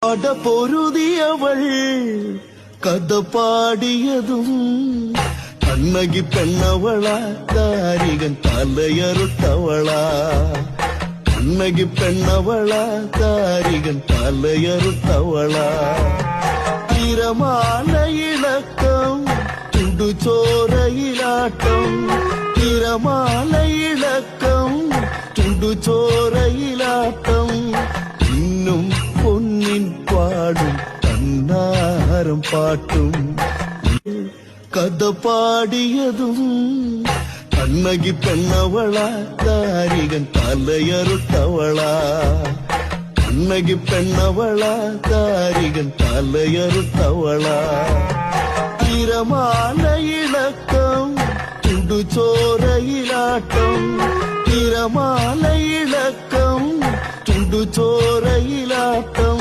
പൊരുതിയവൾ കഥ പാടിയതും കണ്ണകി പെണ്ണവള കാരികൻ തലയറുട്ടവള കണ്ണകി പെണ്ണവള കാരികൻ തലയറുട്ടവള തിരമാലയിളക്കം ചുടുചോരയിലാട്ടം തിരമാലയിളക്കം ചുടുചോരയിലാട്ടം ഇന്നും പൊന്നിൻ പാടും കണ്ണാരം പാട്ടും കഥ പാടിയതും കണ്ണകി പെണ്ണവള കാരികൻ തലയറുട്ടവള കണ്ണകി പെണ്ണവള കാരികൻ തലയറുട്ടവള തിരമാലയിളക്കം ചുടുചോരയിലാട്ടം തിരമാലയിളക്കം ചുടുചോരയിലാട്ടം